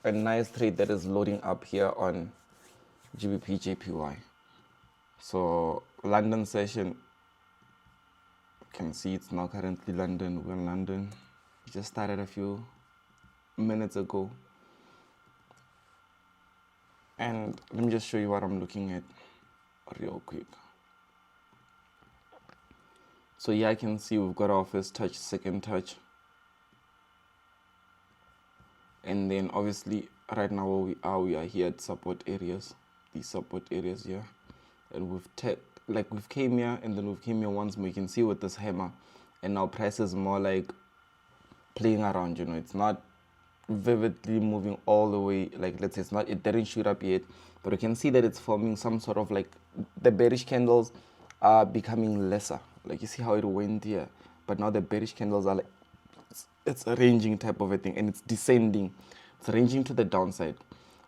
a nice trade that is loading up here on GBP JPY. So London session, you can see it's now currently London. We're in London. Just started a few minutes ago. And let me just show you what I'm looking at real quick. So yeah, I can see we've got our first touch, second touch. And then obviously right now where we are here at support areas, these support areas here. And we've came here and then we've came here once more. You can see with this hammer, and now price is more like playing around, you know. It's not vividly moving all the way, like let's say it didn't shoot up yet, but you can see that it's forming some sort of like the bearish candles are becoming lesser. Like you see how it went here, but now the bearish candles are like it's a ranging type of a thing, and it's descending. It's ranging to the downside,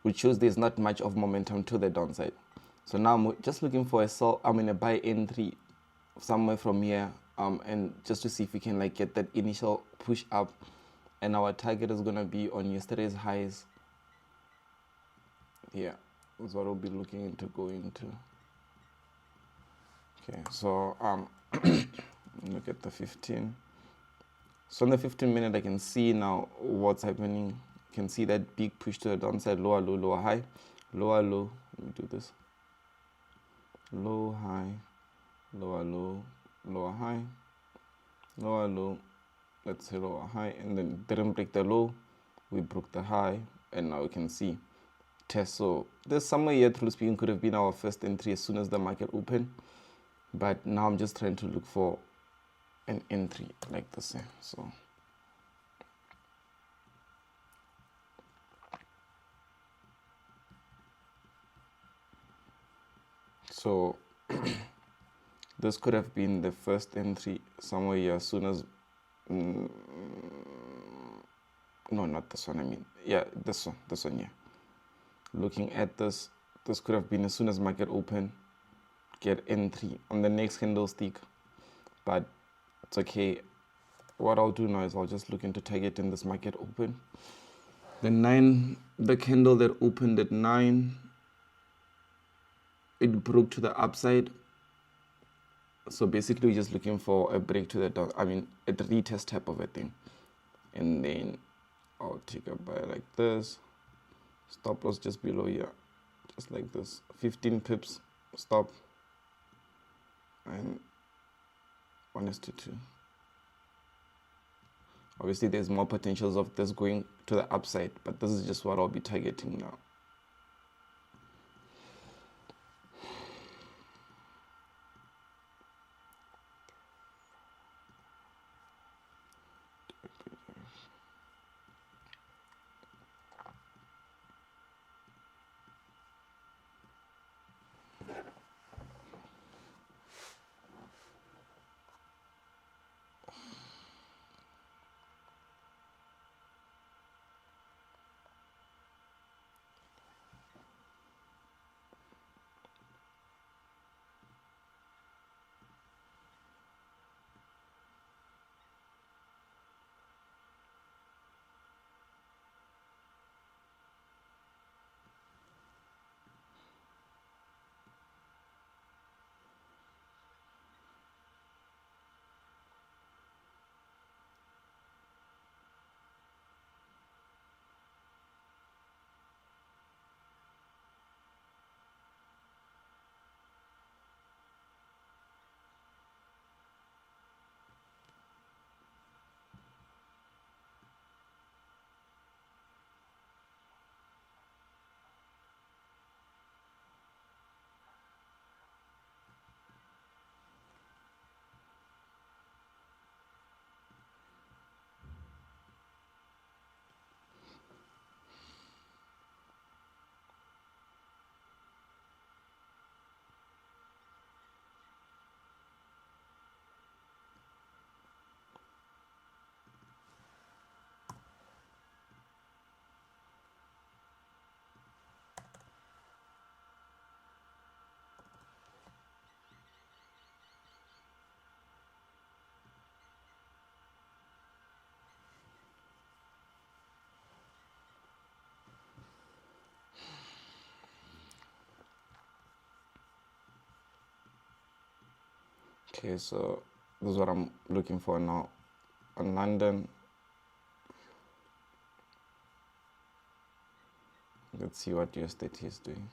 which shows there's not much of momentum to the downside. So now I'm just looking for a buy entry somewhere from here, and just to see if we can like get that initial push up, and our target is gonna be on yesterday's highs. Yeah, that's what we'll be looking into going to. Okay, so look at the 15. So on the 15-minute, I can see now what's happening. You can see that big push to the downside, lower low, lower high, lower low. Let me do this. Low, high, lower low, lower high, lower low. Let's say lower high, and then didn't break the low. We broke the high, and now we can see test. So this somewhere here, through speaking, could have been our first entry as soon as the market opened. But now I'm just trying to look for an entry like this. So this could have been the first entry somewhere here as soon as no, not this one, I mean, yeah, this one here. Looking at this could have been as soon as market open, get entry on the next candlestick, but it's okay. What I'll do now is I'll just look into targeting this market open. The candle that opened at 9, it broke to the upside. So basically we're just looking for a break to the down, a retest type of a thing. And then I'll take a buy like this. Stop loss just below here, just like this. 15 pips stop, and 1:2. Obviously there's more potentials of this going to the upside, but this is just what I'll be targeting now. Okay, so this is what I'm looking for now on London. Let's see what US30 is doing.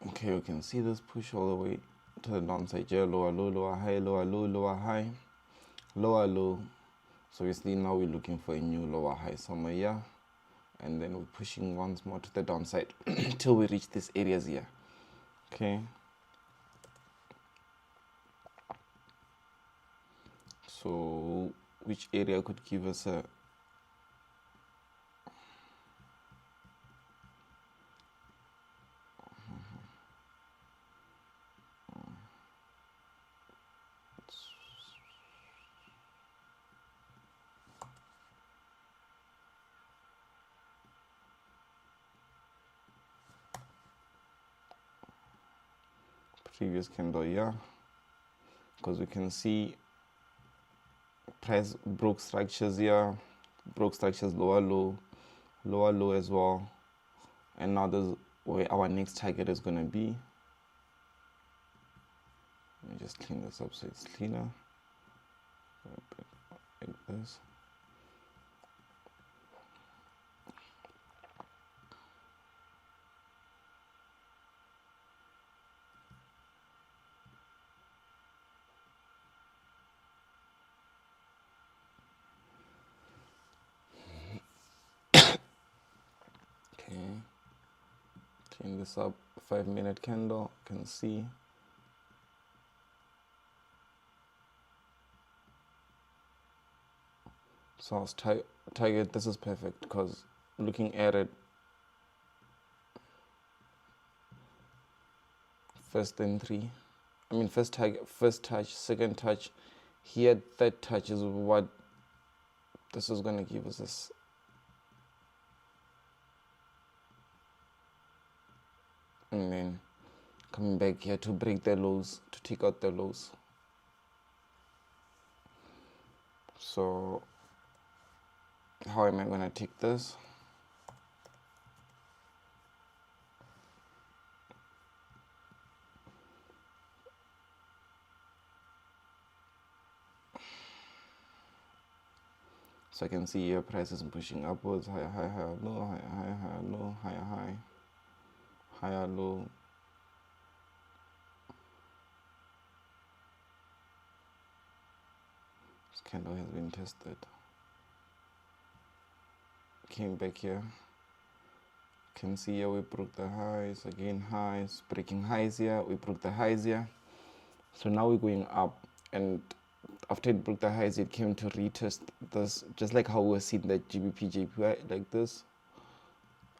Okay, you can see this push all the way to the downside here. Lower low, lower high, lower low, lower high, lower low. So obviously now we're looking for a new lower high somewhere here, and then we're pushing once more to the downside till we reach these areas here. Okay, so which area could give us a previous candle here? Because we can see price broke structures here, broke structures lower low as well, and now this is where our next target is going to be. Let me just clean this up so it's cleaner, like this. Okay, clean this up. 5-minute candle, you can see. So I'll target, this is perfect because looking at it, first entry, I mean first target, first touch, second touch, here third touch is what this is going to give us this. And then coming back here to break the lows, to take out the lows. So how am I going to take this? So I can see here prices pushing upwards, higher, higher, higher, low, higher, higher, higher, low, higher, high, higher, low. This candle has been tested. Came back here. Can see here we broke the highs, again highs, breaking highs here, we broke the highs here. So now we're going up, and after it broke the highs, it came to retest this, just like how we were seeing that GBP JPY like this.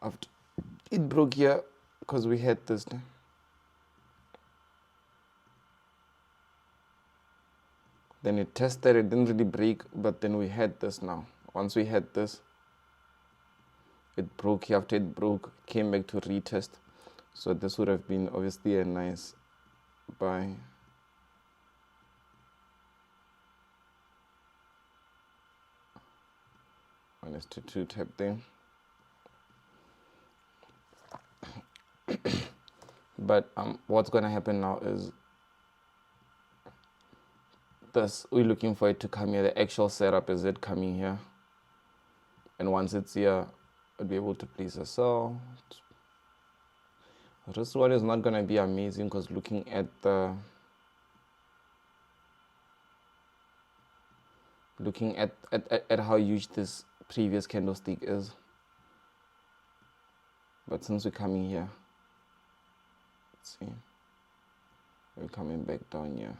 After it broke here, because we had this, then it tested, it didn't really break, but then we had this now. Once we had this, it broke here. After it broke, came back to retest. So this would have been obviously a nice buy. -2 type thing. But what's going to happen now is this, we're looking for it to come here. The actual setup is it coming here, and once it's here, we'll be able to place a sell. This one is not going to be amazing because looking at how huge this previous candlestick is. But since we're coming here, let's see, we're coming back down here.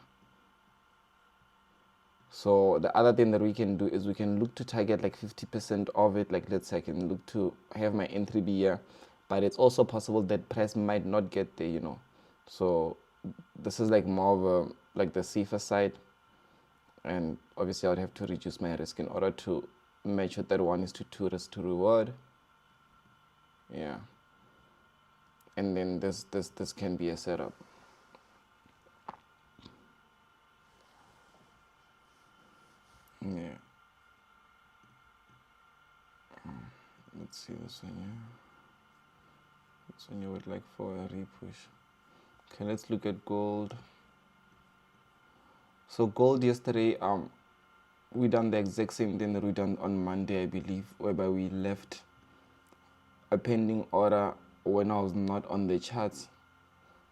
So the other thing that we can do is we can look to target like 50% of it. Like let's say I can look to have my entry be here, but it's also possible that price might not get there, you know. So this is like more of like the safer side, and obviously I would have to reduce my risk in order to match with that 1:2 risk to reward. Yeah, and then this can be a setup. Yeah. Let's see this one here. This one you would like for a repush. Okay, let's look at gold. So gold yesterday, we done the exact same thing that we done on Monday, I believe, whereby we left a pending order when I was not on the charts.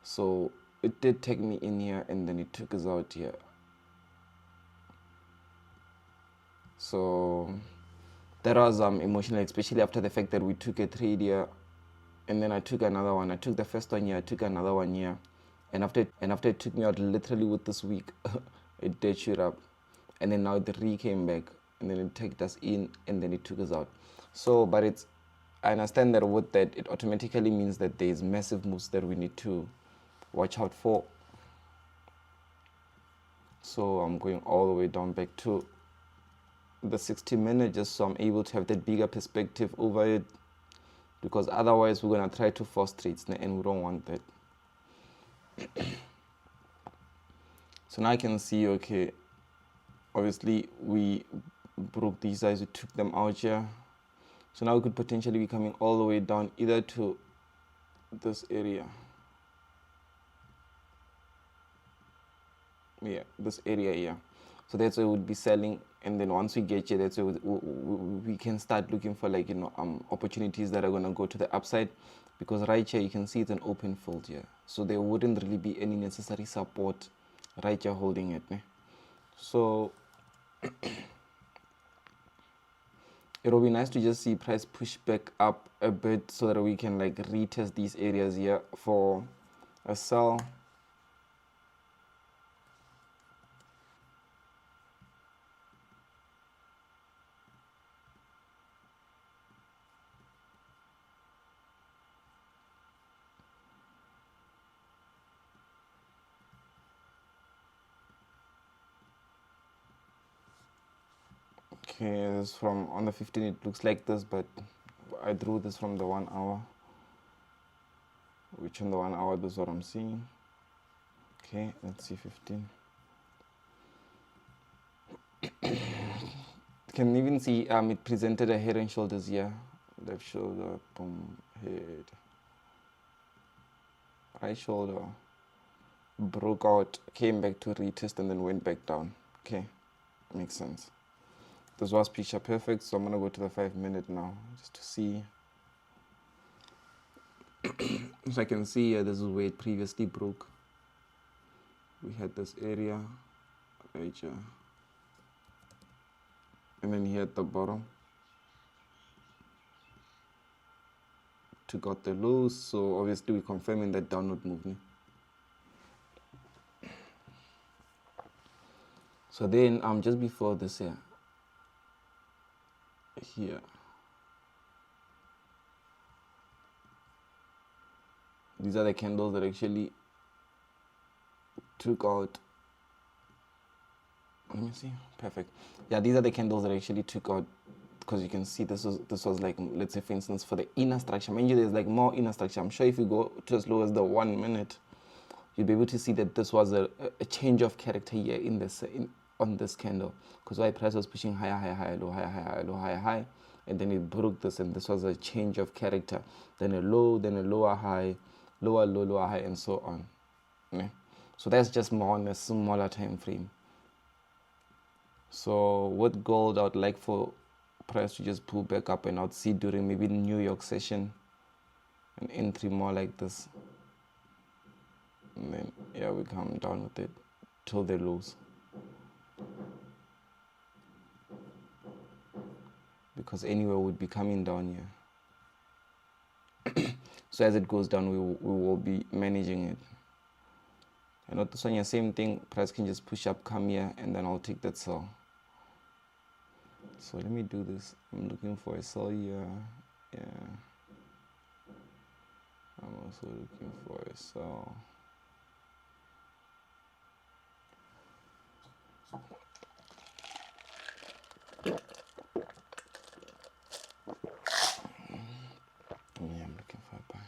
So it did take me in here and then it took us out here. So that was emotional, especially after the fact that we took a trade here and then I took another one. I took the first one here, I took another one here. And after it took me out literally with this week, it did shoot up. And then now it came back and then it took us in and then it took us out. So, but I understand that with that, it automatically means that there's massive moves that we need to watch out for. So I'm going all the way down back to the 60-minute just so I'm able to have that bigger perspective over it, because otherwise we're going to try to force trades and we don't want that. So now I can see, okay, obviously we broke these guys, we took them out here. So now we could potentially be coming all the way down either to this area. Yeah, this area here. So that's where we would be selling, and then once we get here, that's where we can start looking for, like, opportunities that are going to go to the upside, because right here you can see it's an open field here, so there wouldn't really be any necessary support right here holding it, né? So it will be nice to just see price push back up a bit so that we can like retest these areas here for a sell. Okay, this from on the 15 it looks like this, but I drew this from the 1 hour, which on the 1 hour this is what I'm seeing. Okay, let's see 15. Can even see it presented a head and shoulders here, left shoulder, boom, head, right shoulder, broke out, came back to retest and then went back down. Okay, makes sense. This was picture perfect, so I'm gonna go to the 5-minute now just to see. So I can see this is where it previously broke. We had this area right here, and then here at the bottom took out the lows, so obviously we're confirming that downward movement. So then just before this here, these are the candles that actually took out. Let me see. Perfect. Yeah, these are the candles that actually took out, because you can see this was like, let's say for instance for the inner structure. Mind you, there's like more inner structure. I'm sure if you go to as low as the 1 minute, you'll be able to see that this was a change of character here in this on this candle, because why price was pushing higher, higher, higher, low, higher, higher, low, higher, high, and then it broke this, and this was a change of character. Then a low, then a lower high, lower low, lower high, and so on. Yeah. So that's just more on a smaller time frame. So with gold, I'd like for price to just pull back up, and I'd see during maybe the New York session an entry more like this, and then yeah, we come down with it till the lows, because anyway we'd be coming down here. So as it goes down, we will be managing it. And not this one, yeah, same thing, price can just push up, come here, and then I'll take that sell. So let me do this. I'm looking for a sell here. Yeah, I'm also looking for a sell. Yeah, I'm looking for a buy.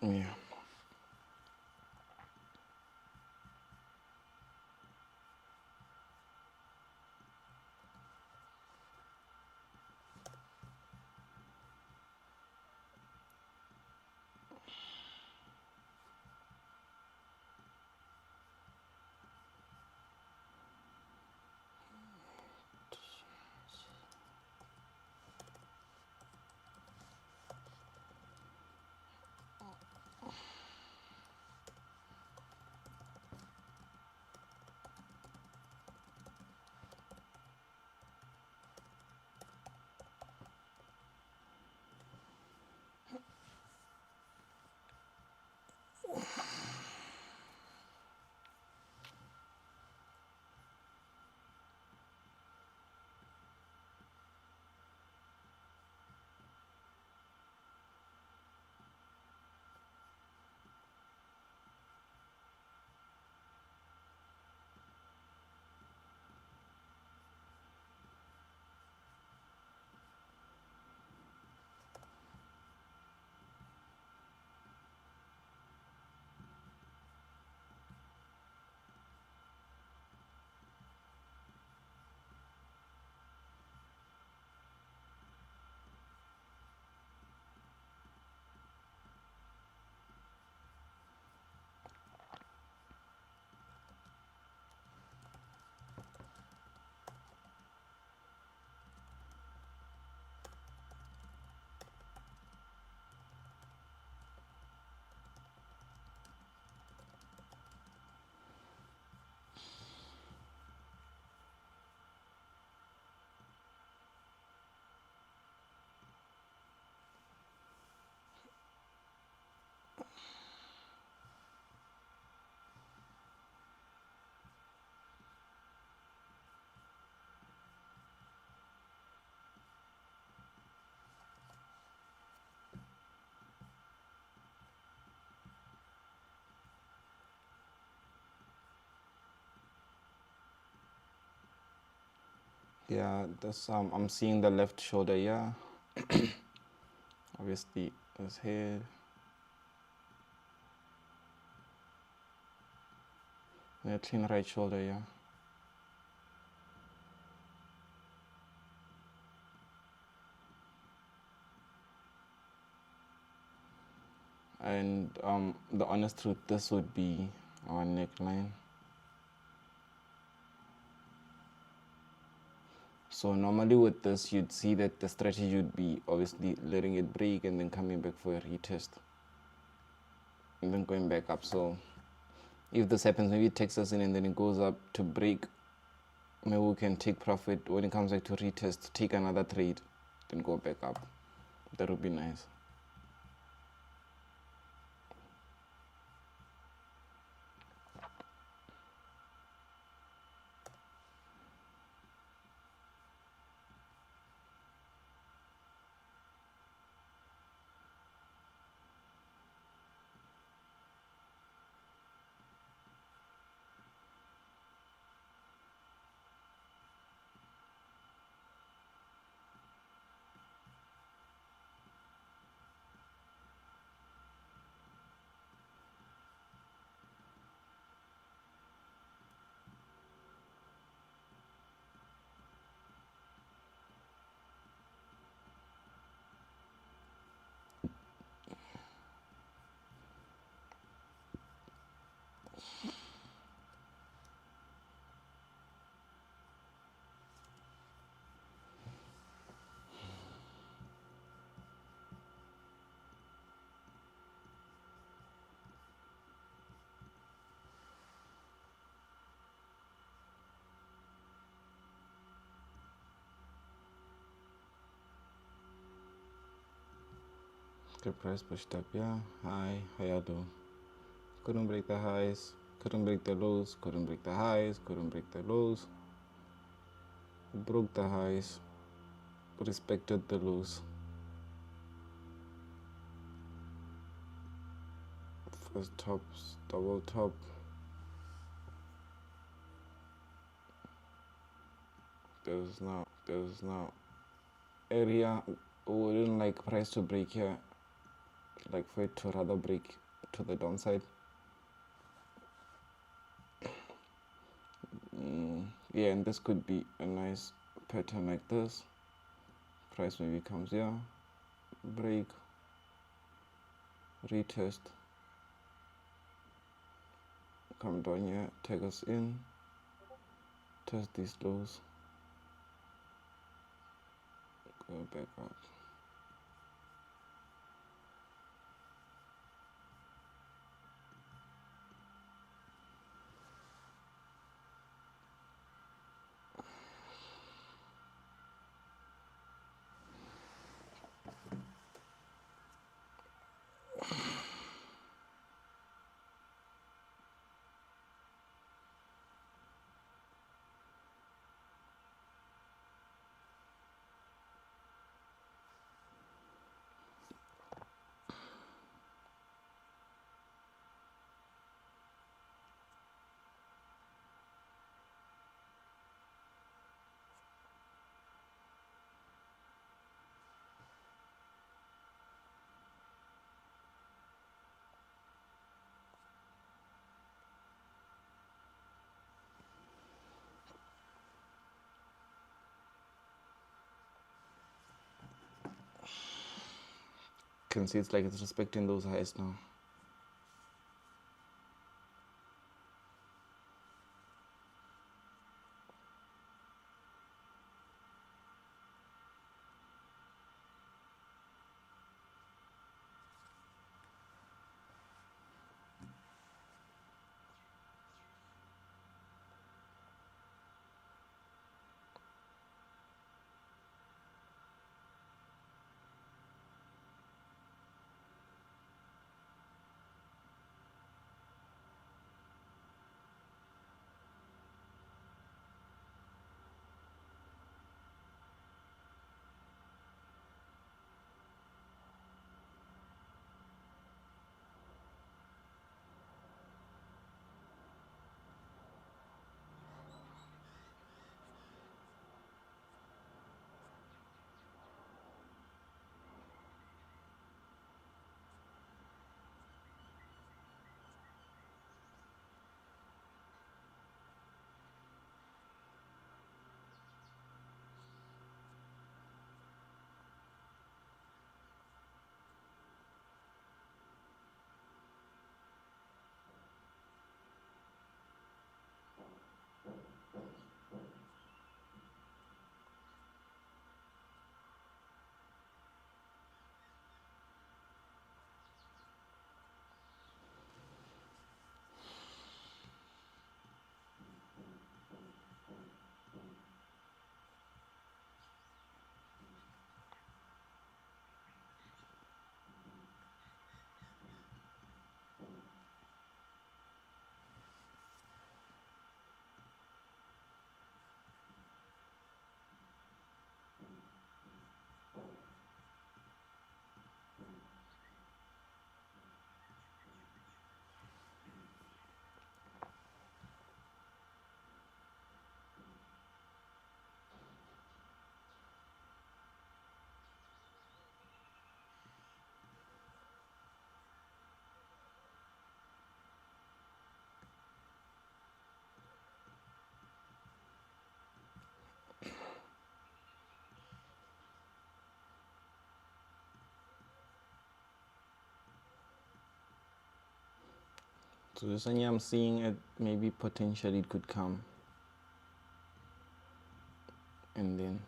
Yeah. Yeah, this I'm seeing the left shoulder, yeah. Obviously his head. Yeah, clean right shoulder, yeah. And the honest truth, this would be our neckline. So normally with this, you'd see that the strategy would be obviously letting it break and then coming back for a retest and then going back up. So if this happens, maybe it takes us in and then it goes up to break, maybe we can take profit. When it comes back to retest, take another trade, then go back up. That would be nice. The price pushed up, yeah. Hi, how you doing? couldn't break the highs, couldn't break the lows, couldn't break the highs, couldn't break the lows, broke the highs, respected the lows. First tops, double top, there's now area wouldn't like price to break here, like for it to rather break to the downside. Yeah, and this could be a nice pattern like this. Price maybe comes here, break, retest, come down here, take us in, test these lows, go back up. Can see it's like it's respecting those highs now. So this one, I'm seeing it, maybe potentially it could come and then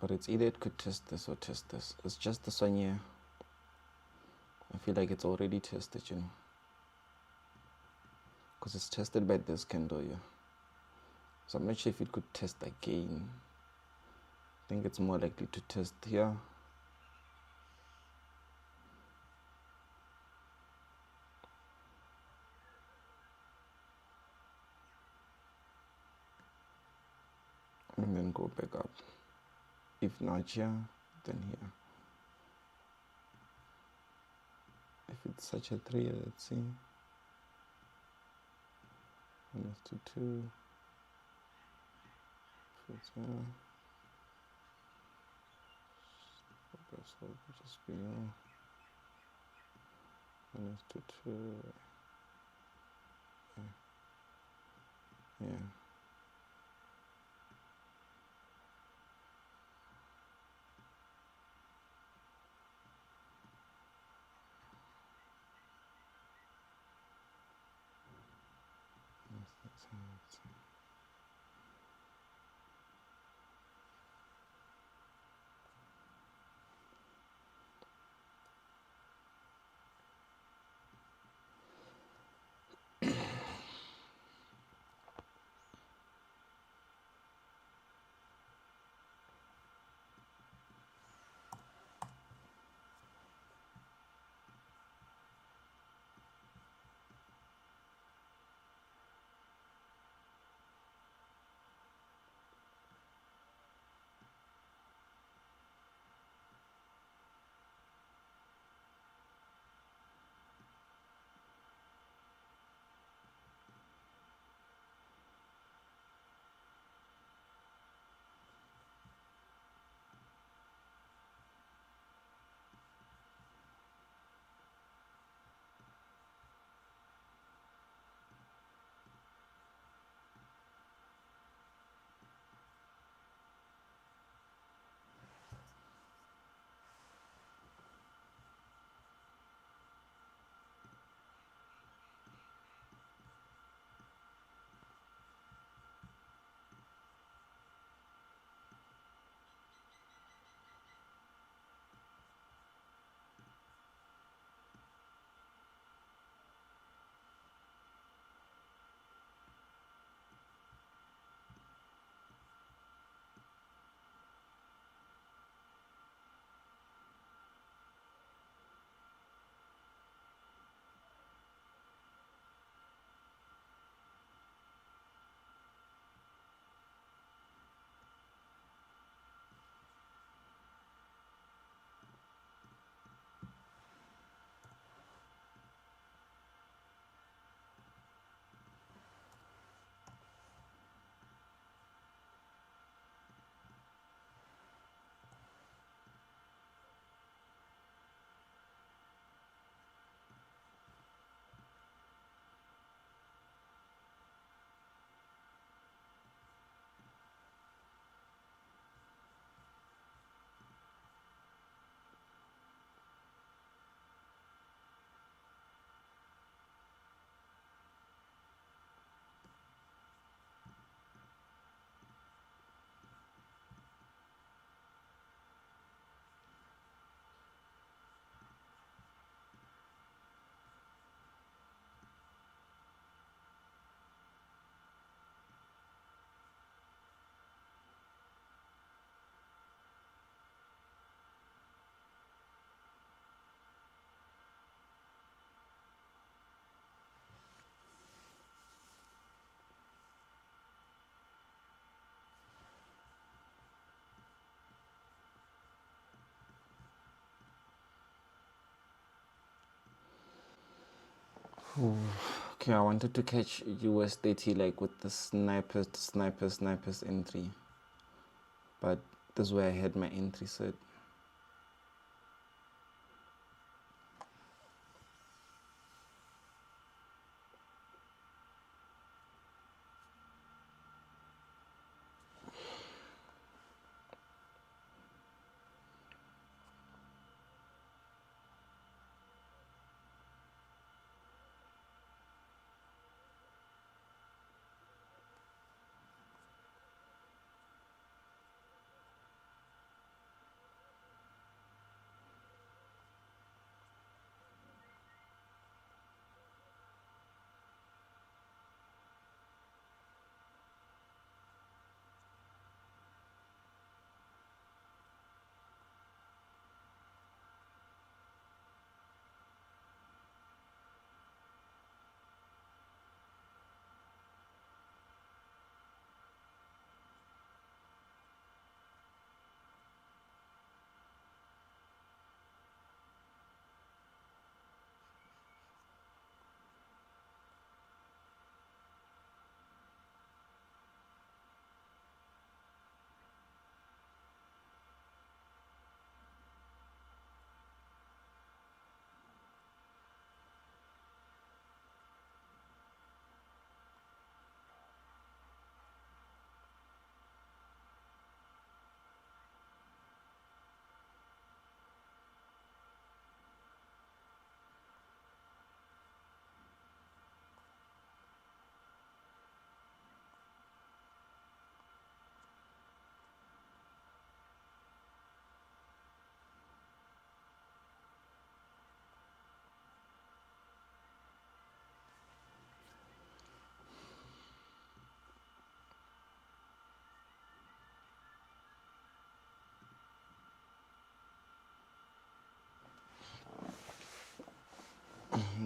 But it's either it could test this or test this. It's just this one here. I feel like it's already tested, you know, because it's tested by this candle here. So I'm not sure if it could test again. I think it's more likely to test here. And then go back up. If not here, then here. If it's such a 3, let's see. 1:2. If it's here, so it will just be 1:2. Yeah. Ooh. Okay, I wanted to catch US30 like with the snipers entry, but this is where I had my entry set.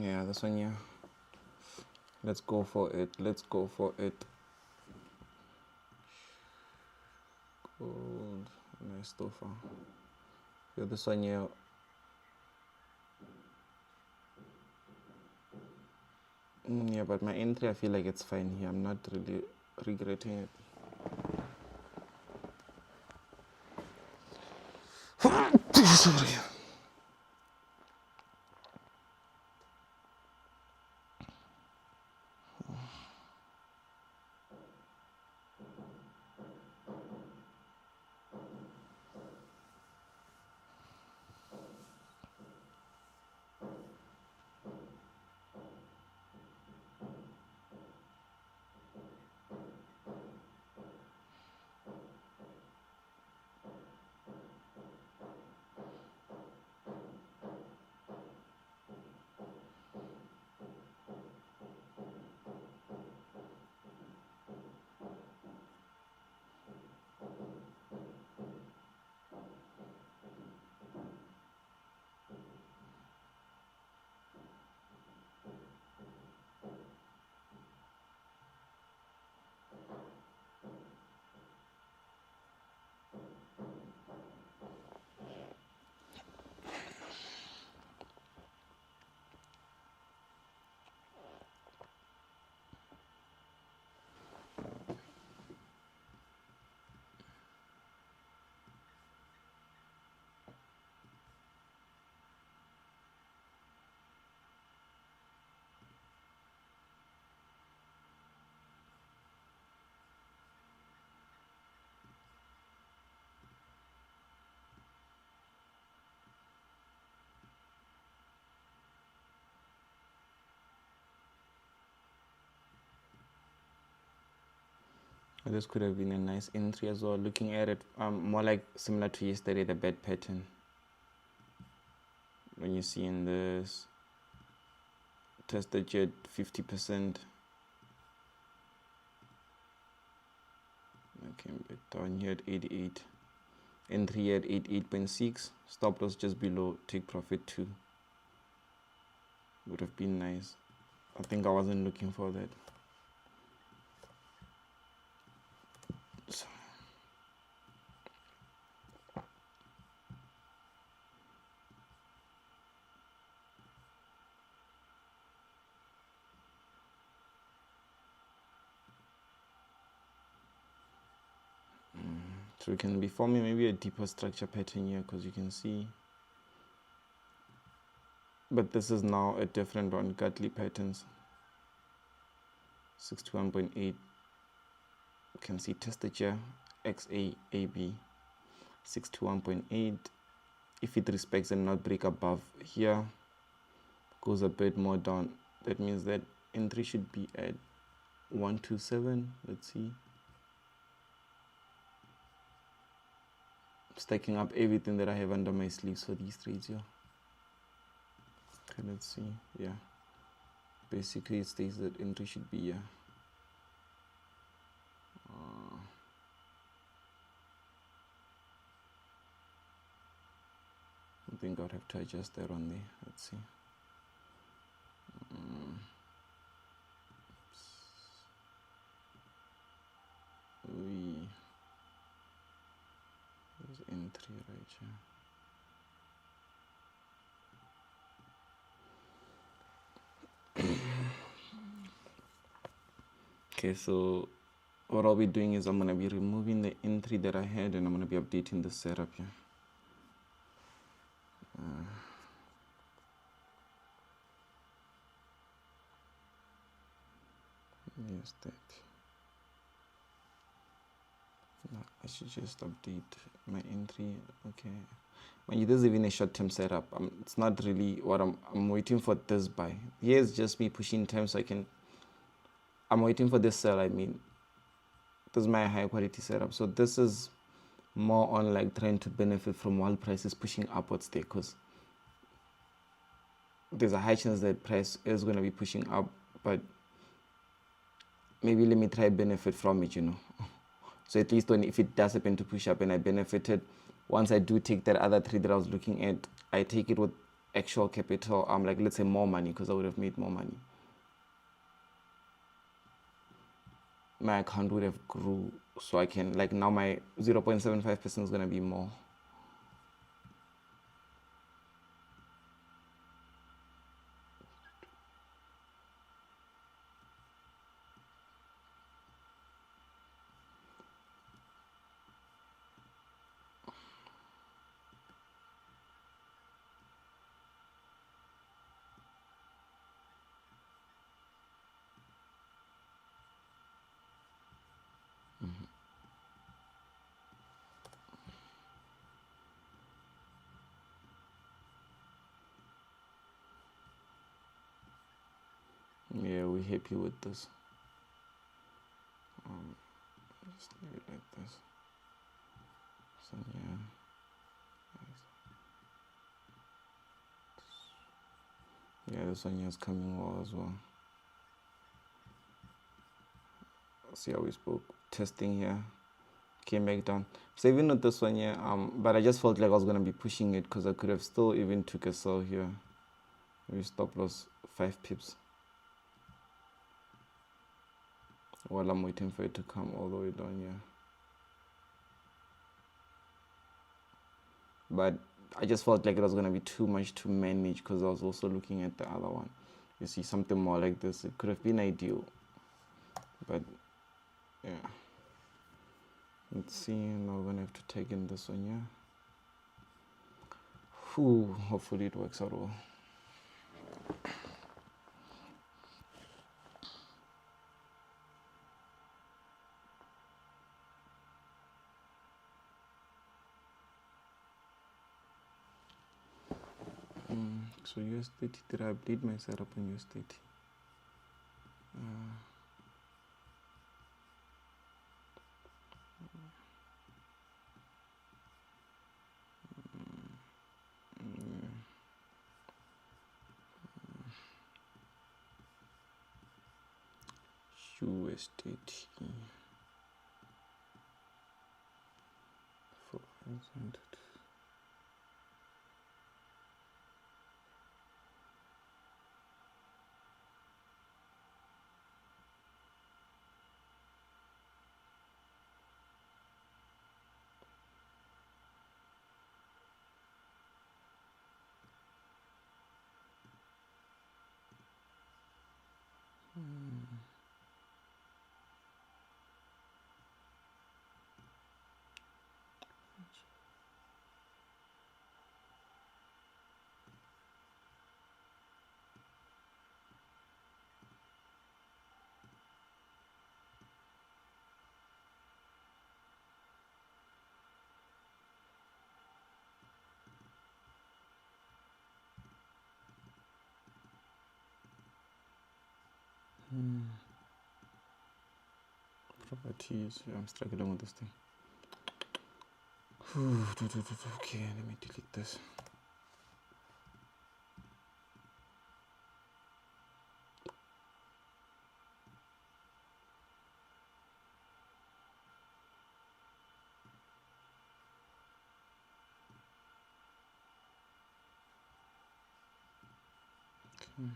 Yeah, this one, yeah. Let's go for it. Let's go for it. Gold. Nice so far. Yeah, this one, yeah. Yeah, but my entry, I feel like it's fine here. I'm not really regretting it. Sorry. This could have been a nice entry as well. Looking at it, more like similar to yesterday, the bed pattern. When you see in this, tested jet 50%. I came back down here at 88. Entry at 88.6. Stop loss just below. Take profit 2. Would have been nice. I think I wasn't looking for that. So we can be forming maybe a deeper structure pattern here, because you can see. But this is now a different one, Gartley patterns. 61.8. You can see tested here, XAAB. 61.8. If it respects and not break above here, goes a bit more down. That means that entry should be at 127. Let's see. Stacking up everything that I have under my sleeves for these trades here. Okay, let's see. Yeah, basically it states that entry should be here. I think I'd have to adjust that on there. Let's see. There's entry right here. Okay, so what I'll be doing is I'm going to be removing the entry that I had, and I'm going to be updating the setup here. Yes, that. No, I should just update my entry. Okay. This is even a short-term setup. It's not really what I'm waiting for this buy. Here's just me pushing time so I'm waiting for this sell. This is my high quality setup. So this is more on like trying to benefit from while price is pushing upwards there, because there's a high chance that price is going to be pushing up, but maybe let me try benefit from it, So at least if it does happen to push up and I benefited, once I do take that other trade that I was looking at, I take it with actual capital, like let's say more money, because I would have made more money. My account would have grew, so I can, like, now my 0.75% is gonna be more. Yeah, we're happy with this. Just leave it like this. So yeah. Yeah, this one here is coming well as well. See how we spoke. Testing here. Came back down. So even with this one here, but I just felt like I was gonna be pushing it because I could have still even took a sell here. Maybe stop loss 5 pips. While I'm waiting for it to come all the way down here. But I just felt like it was gonna be too much to manage because I was also looking at the other one. You see, something more like this, it could have been ideal. But yeah. Let's see, now we're gonna have to take in this one, yeah. Whew, hopefully it works out well. So US30, did I update my setup on US30? US30 400. Properties, yeah, I'm struggling with this thing. Okay, let me delete this. Okay.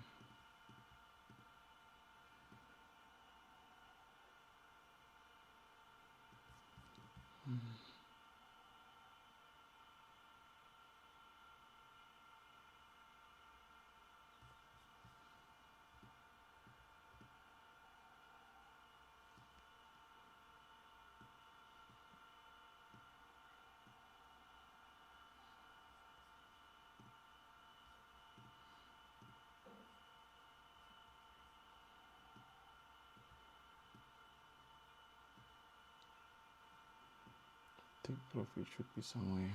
Take profit should be somewhere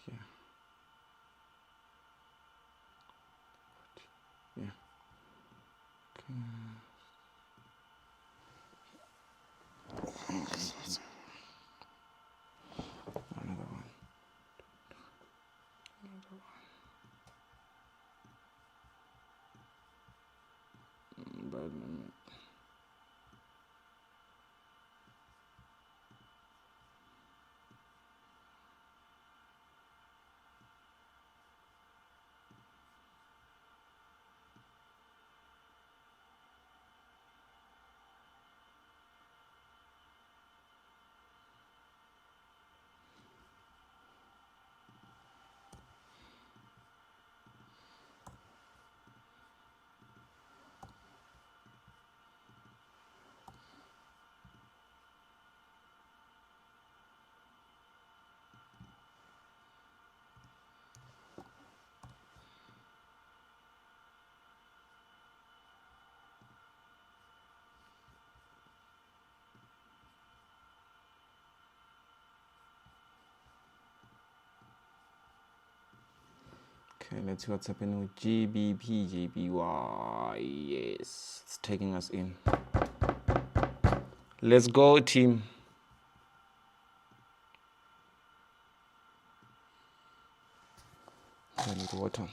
here. Yeah. Okay. Another one. Bad moment. Okay, let's see what's happening with GBP, JPY. Yes, it's taking us in. Let's go, team. I need water.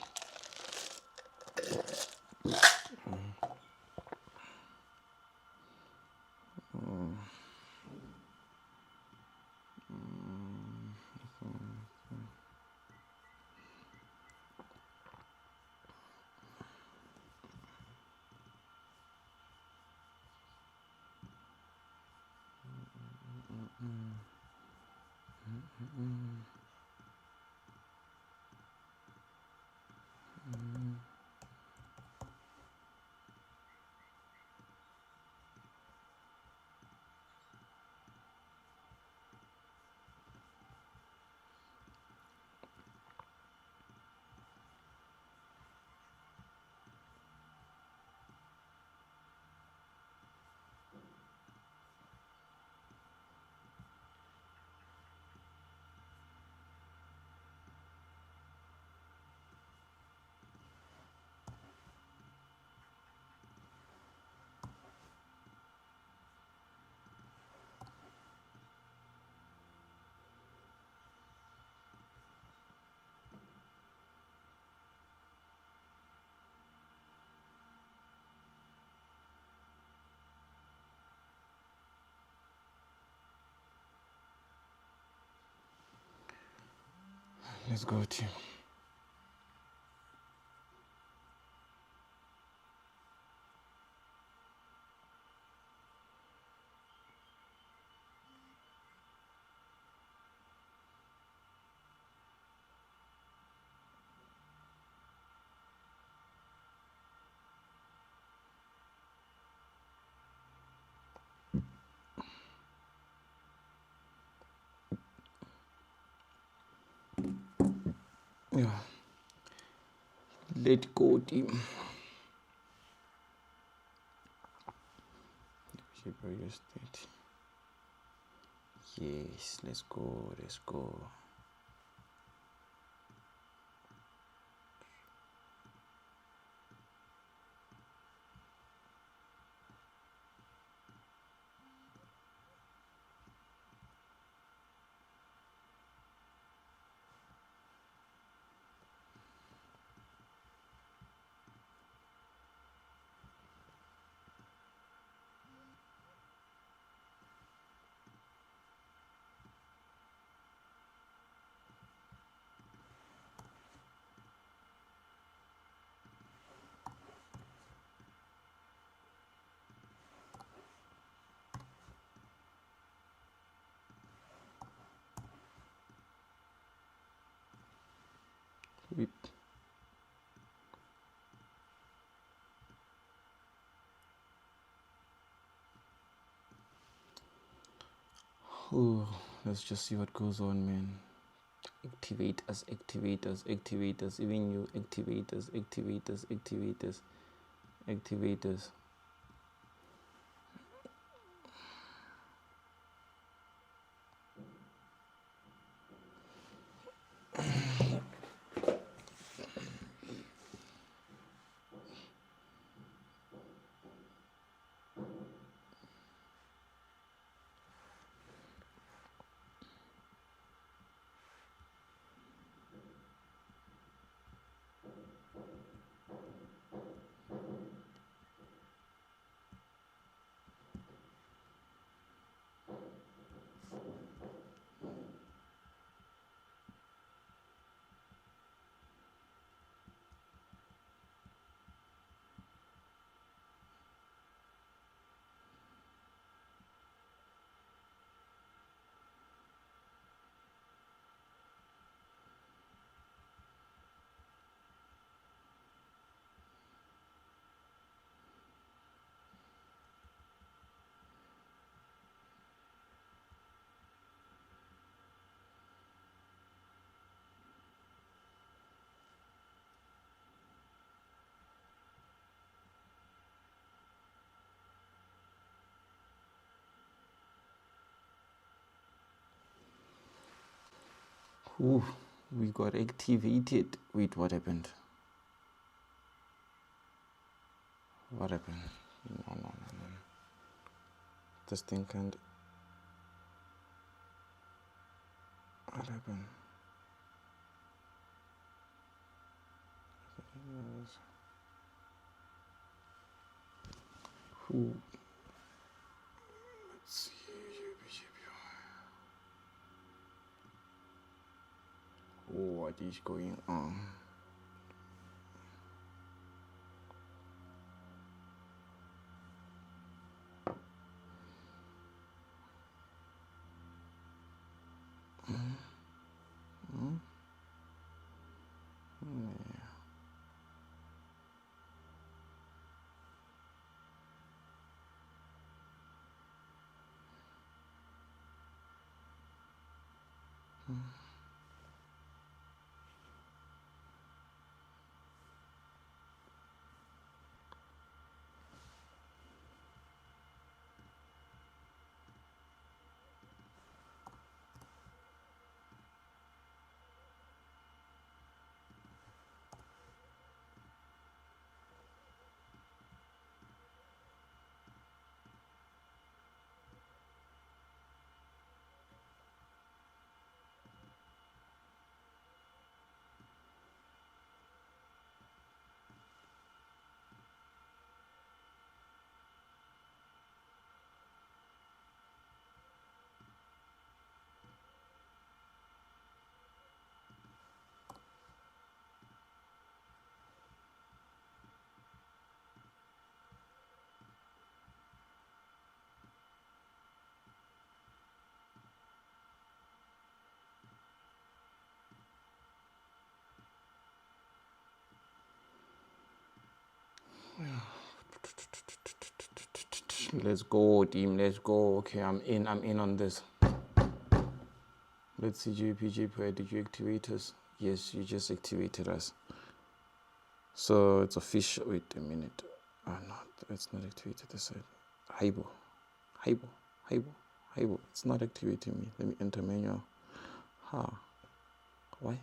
Let's go, team. Yeah. Let's go, team. US30. Yes, let's go, let's go. Whip. Oh, let's just see what goes on, man. Activators, activators, activators, even you activators, activators, activators, activators. Ooh, We got activated. Wait, what happened? What happened? No. This thing can't. What happened? Who? Let's see. What is going on? Let's go, team. Let's go. Okay, I'm in on this. Let's see, JP, where did you activate us? Yes, you just activated us. So it's official. Wait a minute. Oh no, it's not activated this side. Haibo. It's not activating me. Let me enter manual. Why?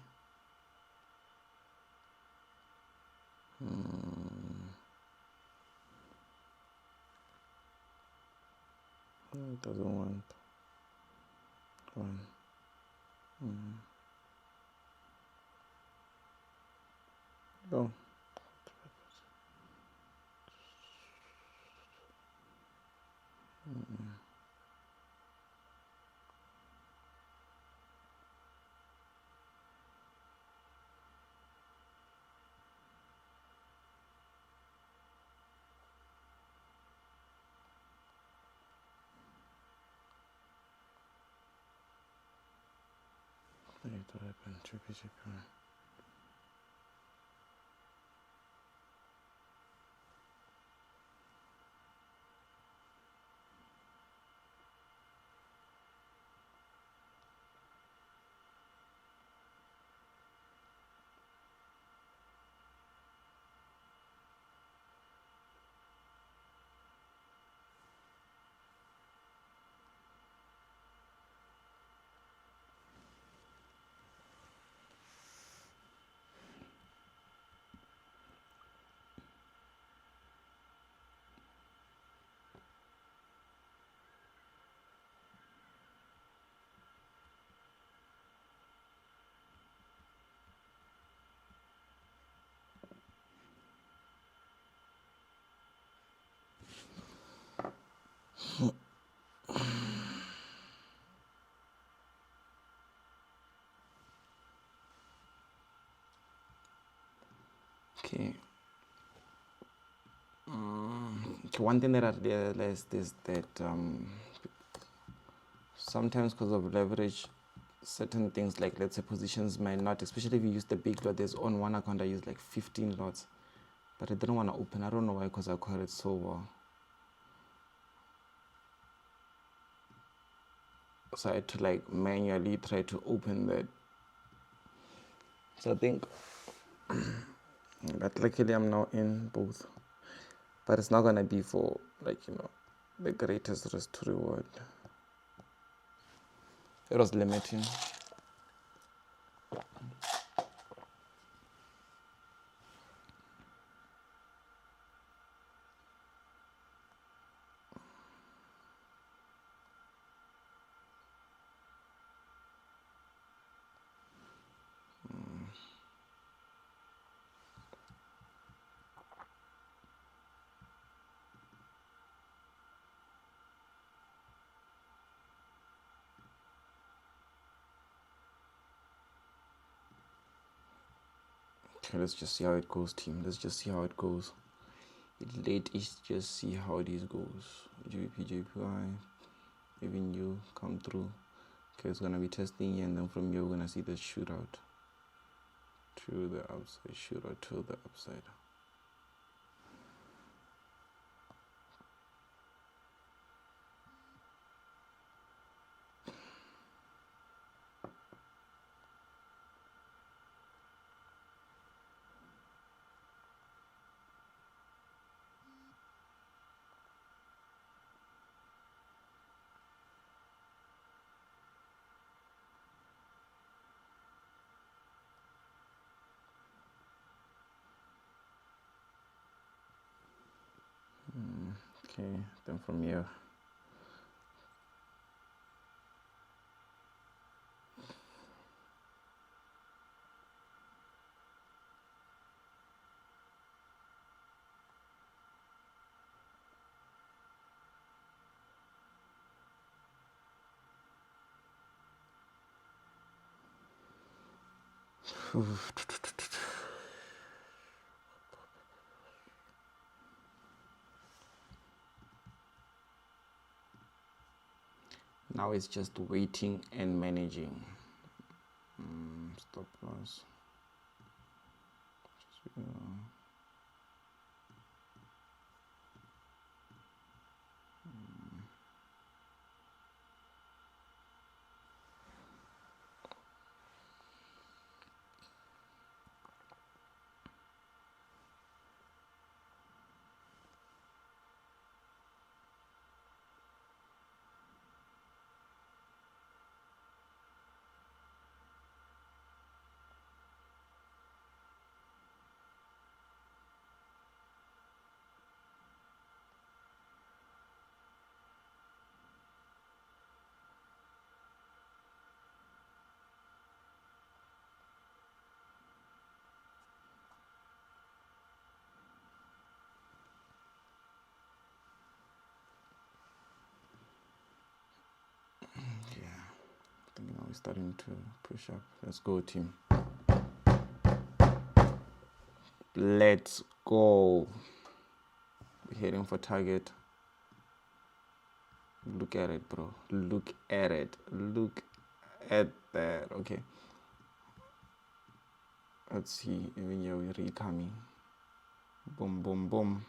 It doesn't want one. Go. Wait, what happened? JP. Okay. One thing that I realized is that sometimes because of leverage, certain things like, let's say, positions might not, especially if you use the big lot. There's on one account I used like 15 lots, but I didn't want to open. I don't know why, because I caught it so well. So I had to like manually try to open that. So I think that luckily I'm now in both, but it's not gonna be for the greatest risk to reward. It was limiting. Okay, let's just see how it goes, team. Let's just see how it goes. Let's just see how it goes. JPY, even you come through. Okay, it's gonna be testing here, and then from here we're gonna see the shootout to the upside. Shootout to the upside. Okay, then from here. Now it's just waiting and managing. Stop loss. I think now we're starting to push up. Let's go, team. Let's go. We're heading for target. Look at it, bro. Look at it. Look at that. Okay. Let's see. Even here we're really coming. Boom, boom, boom.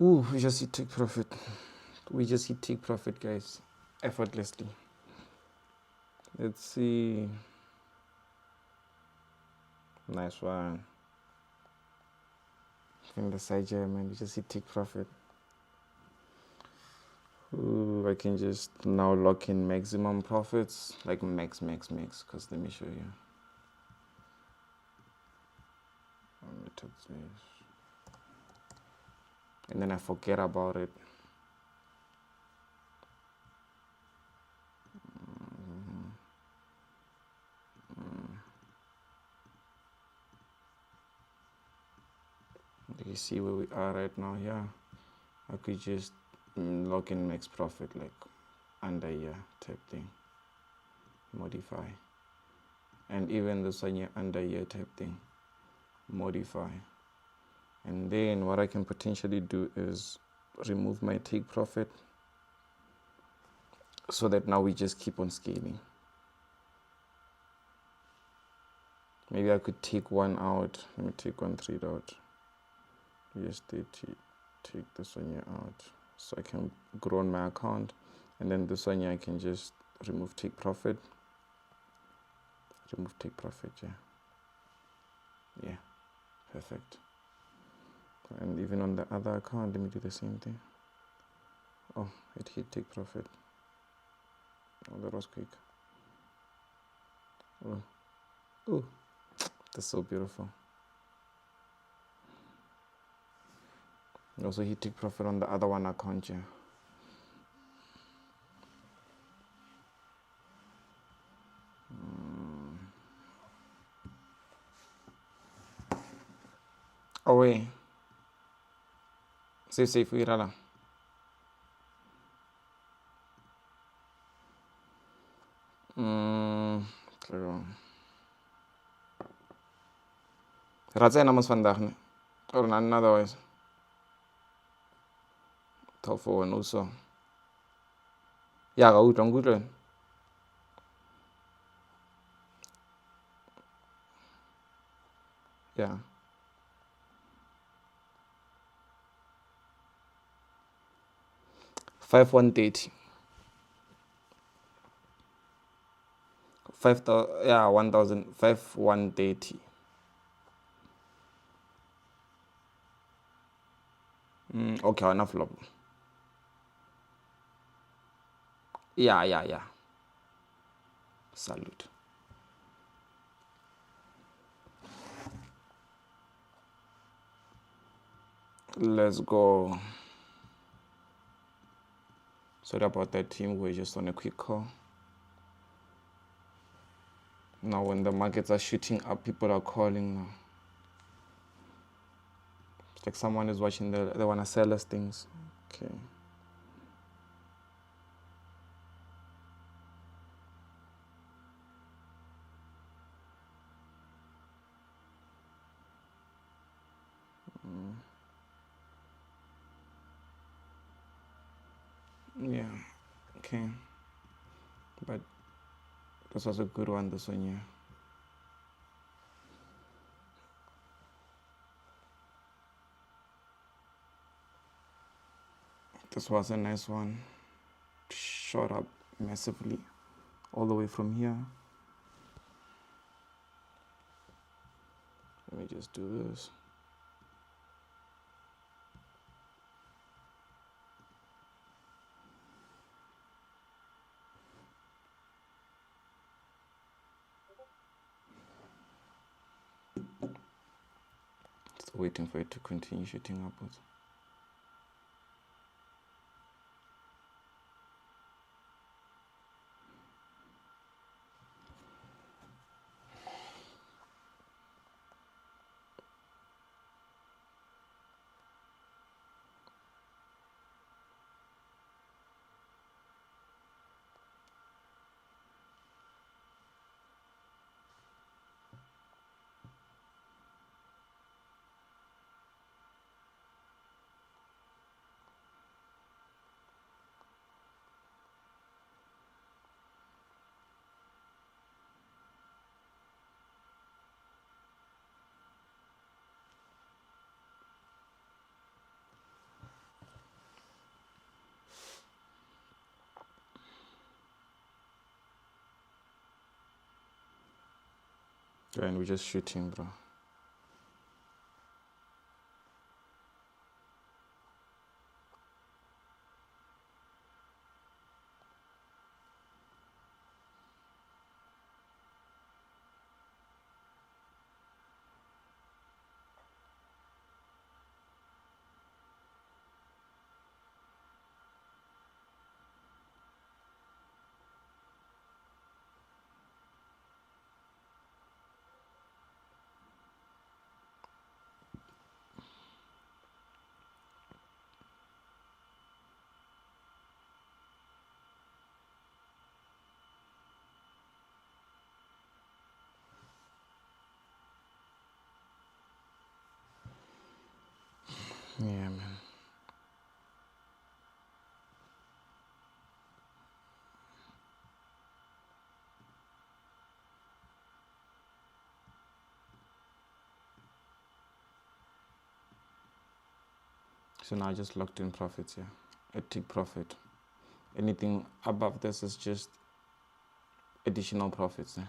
Ooh, we just hit take profit. We just hit take profit, guys. Effortlessly. Let's see. Nice one. From the side here, man. We just hit take profit. Ooh, I can just now lock in maximum profits. Like max. Because let me show you. And then I forget about it. You see where we are right now. Yeah, I could just lock in max profit, like under here type thing, modify, and even this one here under here type thing, modify. And then what I can potentially do is remove my take profit, so that now we just keep on scaling. Maybe I could take one out. Let me take one trade out. USD, take this one here out, so I can grow on my account. And then this one here I can just remove take profit. Remove take profit, yeah, perfect. And even on the other account, let me do the same thing. Oh, it hit take profit. Oh, that was quick. Oh, that's so beautiful. Also, he took profit on the other one account here. Oh wait, safe irala. Ratsena mos vandaag nie, or otherwise. Tough for one also. Ja, ga goed. Yeah. Five 130. 5,000. Yeah, 1,000. 130. Okay, enough flop. Yeah. Salute. Let's go. Sorry about that, team. We're just on a quick call. Now, when the markets are shooting up, people are calling now. It's like someone is watching, they want to sell us things. Okay. Yeah, okay. But this was a good one, this one, yeah. This was a nice one. Shot up massively all the way from here. Let me just do this. Still waiting for it to continue shooting upwards. Yeah, and we're just shooting, bro. Yeah, man. So now I just locked in profits, yeah. A tick profit. Anything above this is just additional profits, yeah.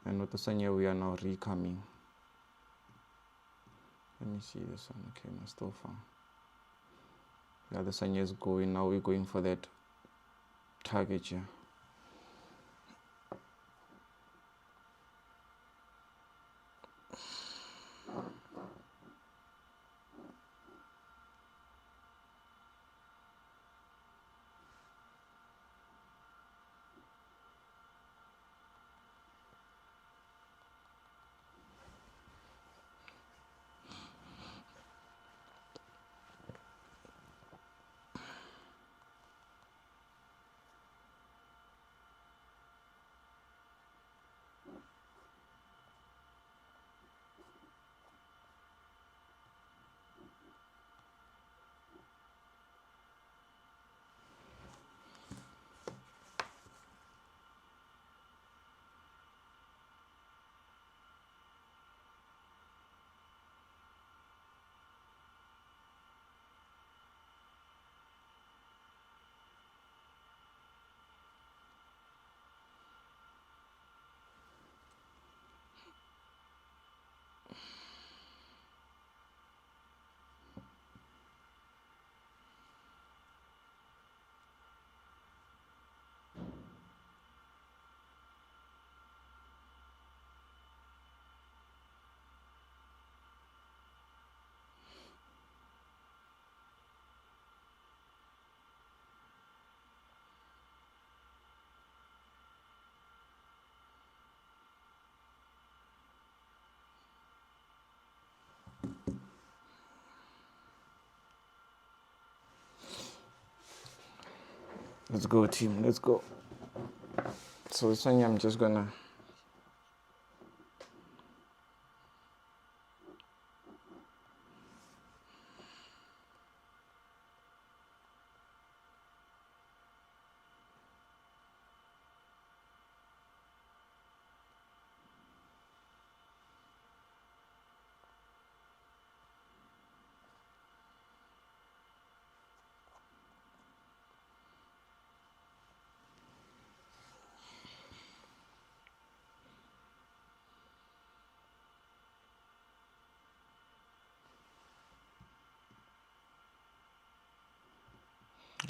And with the sun here, we are now recoming. Let me see this one. Okay, no, still far. Yeah, the sun here is going. Now we're going for that target here. Let's go, team. Let's go. So this one here, I'm just gonna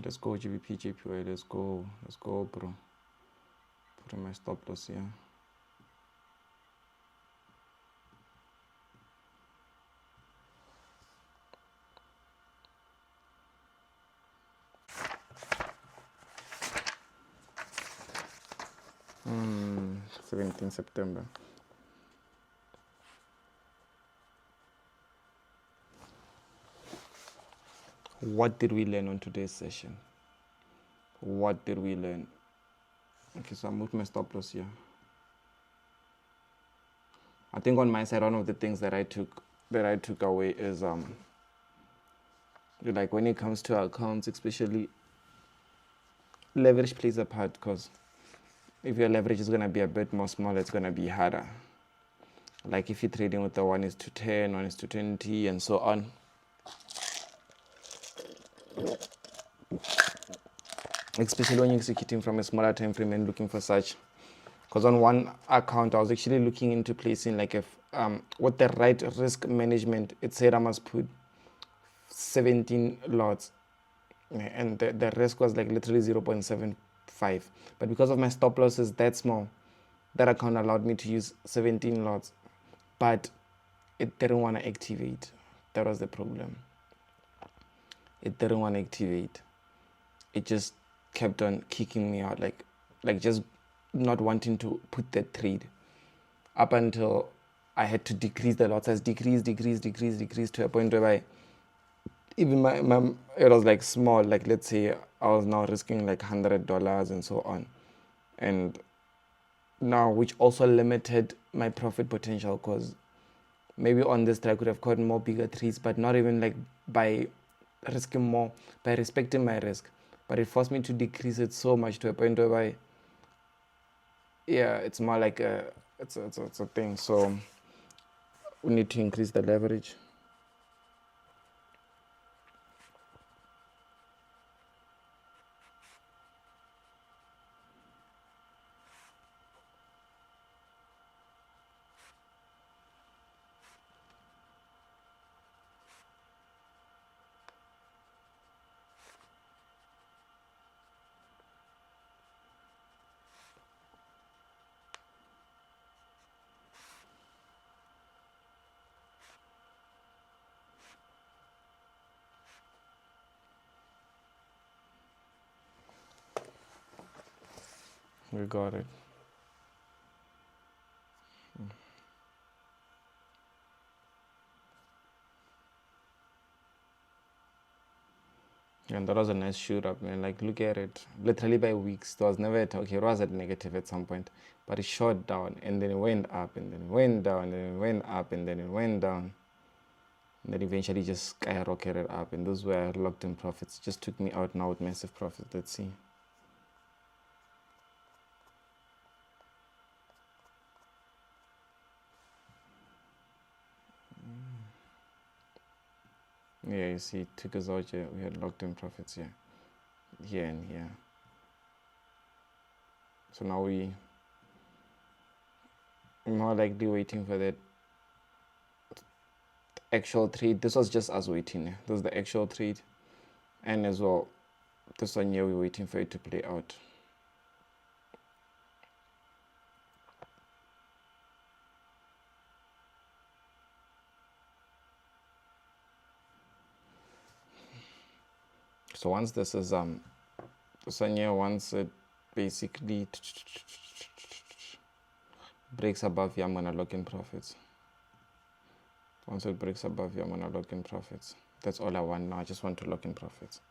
let's go GBP JPY. Let's go, bro. Put in my stop loss here. Hmm, 17 September. What did we learn on today's session? What did we learn? Okay, so I moved my stop loss here. I think on my side, one of the things that I took away is like when it comes to accounts, especially leverage plays a part, because if your leverage is gonna be a bit more small, it's gonna be harder. Like if you're trading with the 1:10, 1:20, and so on. Especially when you're executing from a smaller time frame and looking for such. Because on one account, I was actually looking into placing like a with the right risk management, it said I must put 17 lots, and the risk was like literally 0.75. But because of my stop losses that small, that account allowed me to use 17 lots, but it didn't want to activate. That was the problem. It didn't want to activate. It just kept on kicking me out, like just not wanting to put that trade, up until I had to decrease the lots. As decrease to a point where even my it was like small, like let's say I was now risking like $100 and so on, and now which also limited my profit potential, because maybe on this day I could have caught more bigger trades, but not even like by risking more, by respecting my risk. But it forced me to decrease it so much to a point where it's more like it's a thing. So we need to increase the leverage. We got it. And that was a nice shoot up, man. Like, look at it. Literally by weeks, there was never okay, it was at negative at some point, but it shot down and then it went up and then it went down and then it went up and then it went down. And then eventually just skyrocketed up. And those were locked in profits. It just took me out now with massive profits. Let's see. Yeah, you see, it took us out here. We had locked in profits here. Here and here. So now we more likely waiting for that actual trade. This was just us waiting. This was the actual trade. And as well, this one here, we're waiting for it to play out. So once this is this one here, once it basically breaks above here, I'm gonna lock in profits. Once it breaks above here, I'm gonna lock in profits. That's all I want now. I just want to lock in profits.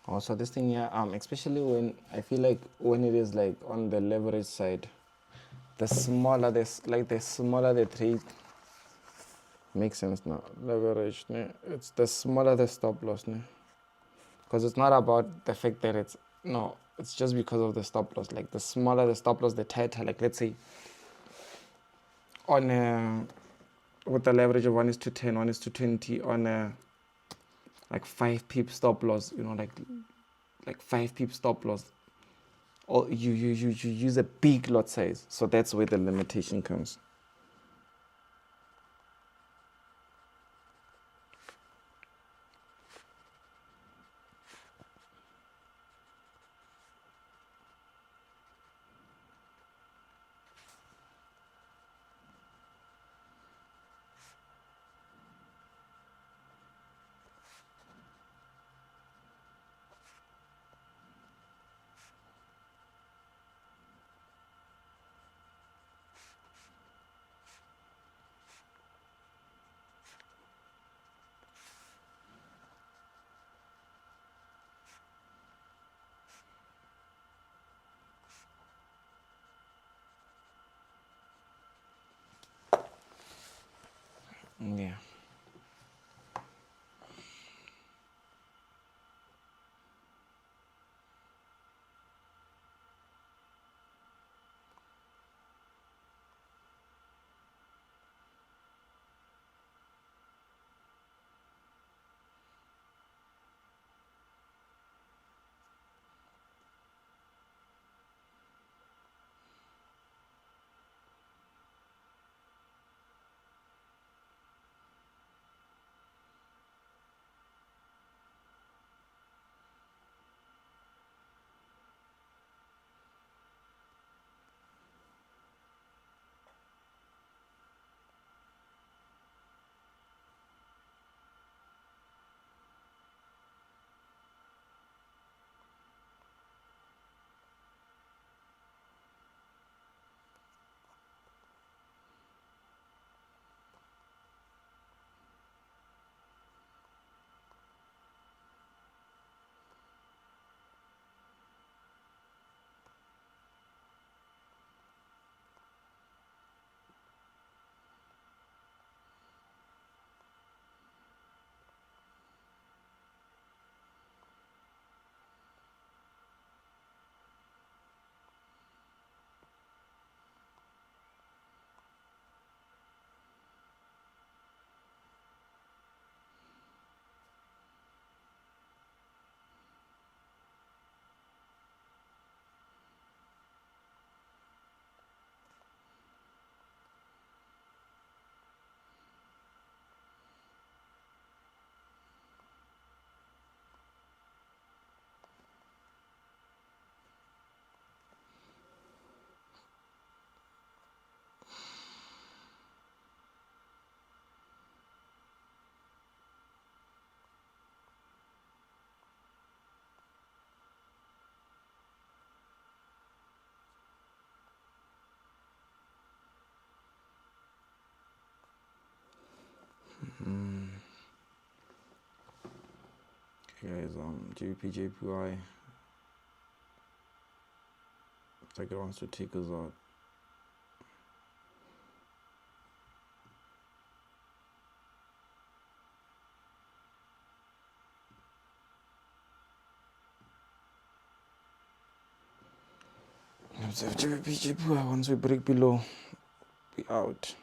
Also, this thing here, especially when I feel like when it is like on the leverage side, the smaller the smaller the trade makes sense now. Leverage, ne? It's the smaller the stop loss, ne? Because it's not about the fact that it's no, it's just because of the stop loss. Like the smaller the stop loss, the tighter. Like let's say on a with the leverage of 1 is to 10, 1 is to 20 on a like 5 pip stop loss, like 5 pip stop loss, or you use a big lot size, so that's where the limitation comes. Yeah. Okay, guys, JPY, it's like it wants to take us out. So if JPY, once we break below, we out.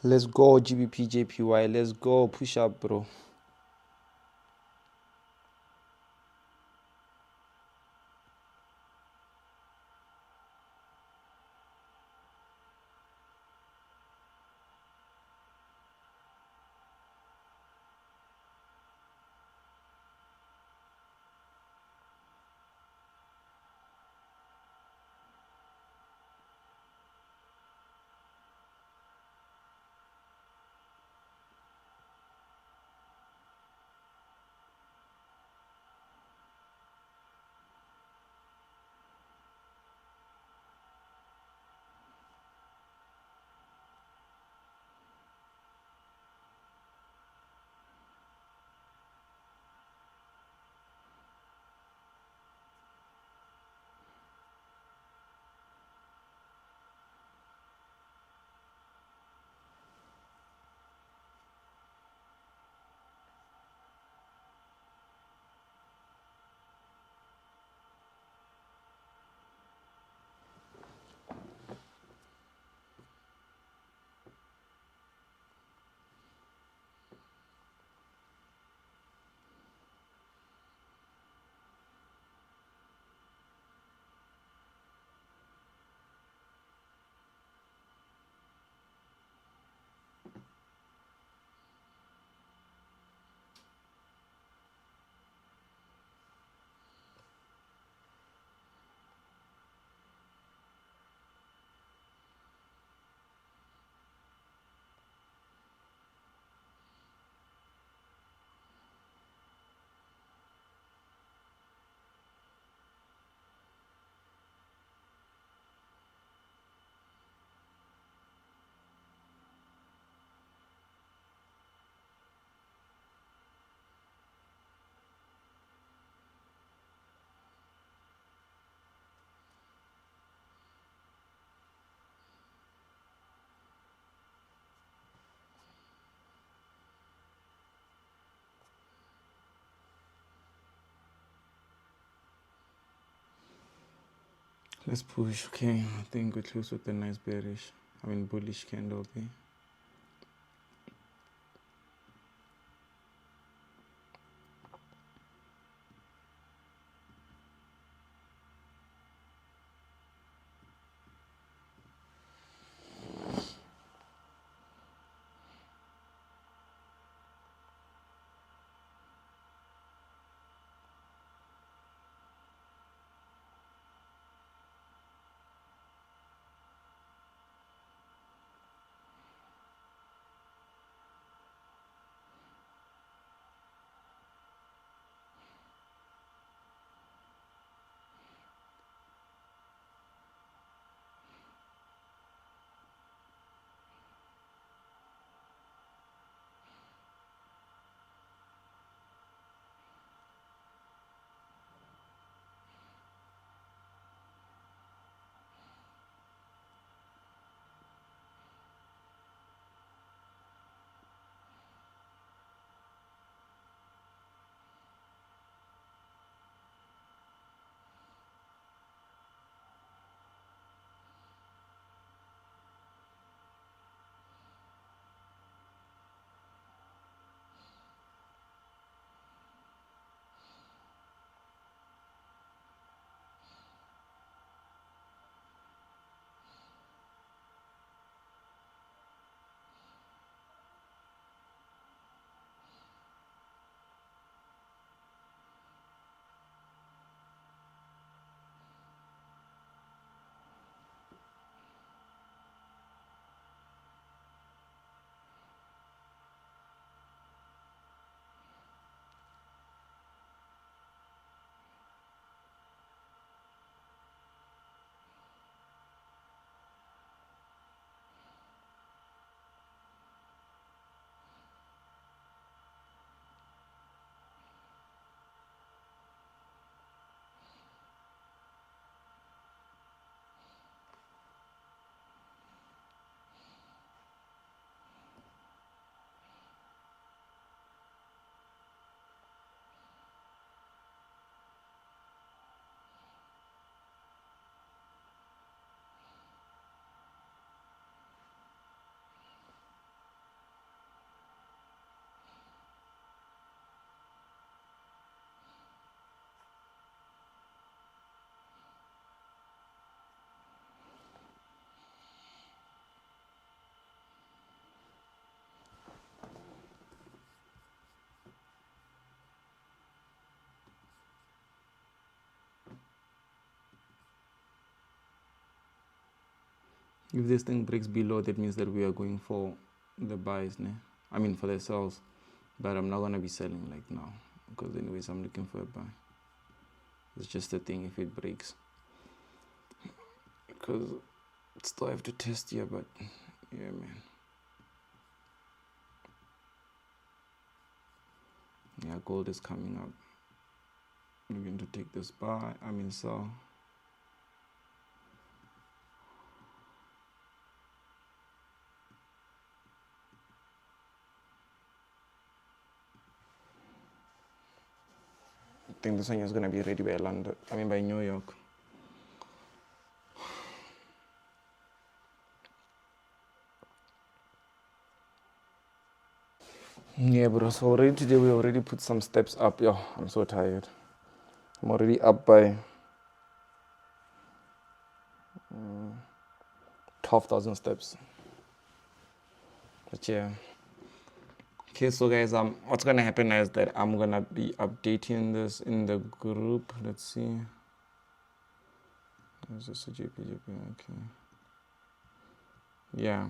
Let's go, GBP, JPY. Let's go. Push up, bro. Let's push. Okay, I think we close with a nice bullish candle there. If this thing breaks below, that means that we are going for the buys, ne? I mean for the sells, but I'm not gonna be selling like now because anyways I'm looking for a buy. It's just a thing if it breaks, because still have to test here, but yeah, man. Yeah, gold is coming up. I'm going to take this buy. I mean sell. I think this one is gonna be ready by London. I mean by New York. Yeah, bro. So already today we already put some steps up. Yo, I'm so tired. I'm already up by 12,000 steps. But yeah. Okay, so guys, what's gonna happen now is that I'm gonna be updating this in the group. Let's see. Is this a JPJP? Okay. Yeah.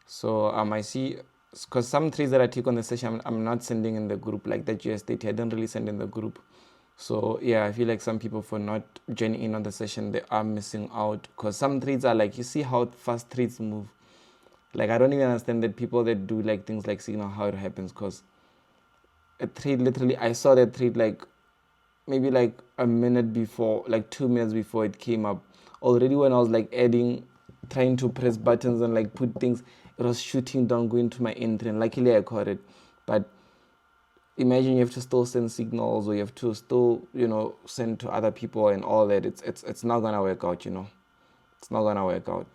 So I see, because some trades that I take on the session, I'm not sending in the group, like that US30. I don't really send in the group. So yeah, I feel like some people, for not joining in on the session, they are missing out, because some trades are like, you see how fast trades move. Like I don't even understand that people that do like things like signal how it happens, because a trade, literally I saw that trade like maybe like a minute before, like 2 minutes before it came up. Already when I was like adding, trying to press buttons and like put things, it was shooting down, going to my entry, and luckily I caught it. But imagine you have to still send signals, or you have to still, send to other people and all that. It's not gonna work out, It's not gonna work out.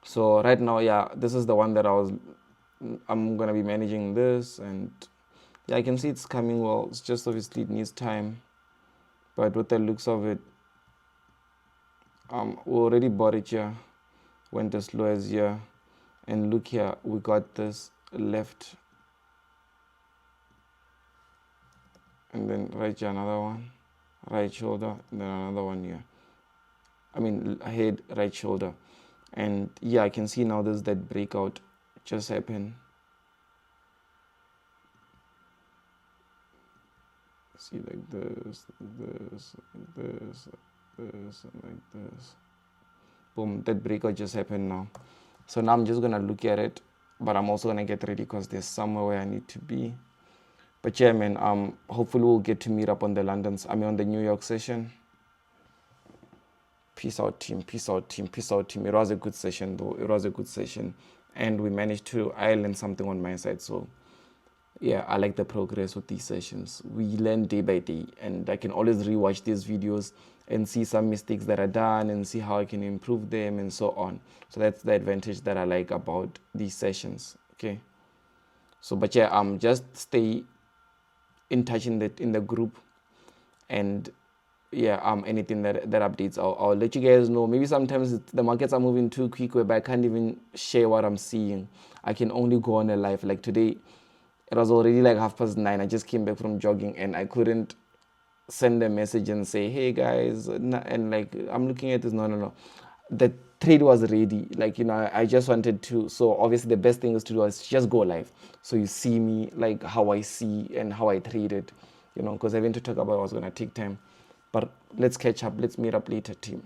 So right now, yeah, this is the one that I'm gonna be managing this, and yeah, I can see it's coming well. It's just obviously it needs time, but with the looks of it, we already bought it here, went as low as here, and look here, we got this left, and then right here another one, right shoulder, and then another one here. I mean head, right shoulder, and yeah, I can see now there's that breakout just happened. See, like this, like this. Boom, that breakout just happened now. So now I'm just gonna look at it, but I'm also gonna get ready because there's somewhere where I need to be. But yeah, man, hopefully we'll get to meet up on the on the New York session. Peace out, team. Peace out, team. Peace out, team. It was a good session, though. It was a good session, and we managed to. I learned something on my side, so yeah, I like the progress with these sessions. We learn day by day, and I can always rewatch these videos and see some mistakes that are done and see how I can improve them and so on. So that's the advantage that I like about these sessions. Okay. So, but yeah, just stay in touch in the group, and yeah, anything that updates, I'll let you guys know. Maybe sometimes the markets are moving too quick, where I can't even share what I'm seeing. I can only go on a live. Like today, it was already like 9:30. I just came back from jogging, and I couldn't send a message and say, hey guys, and like I'm looking at this. No. The trade was ready. Like, I just wanted to. So obviously the best thing is to do is just go live, so you see me, like how I see and how I traded, because having to talk about it was gonna take time. But let's catch up. Let's meet up later, team.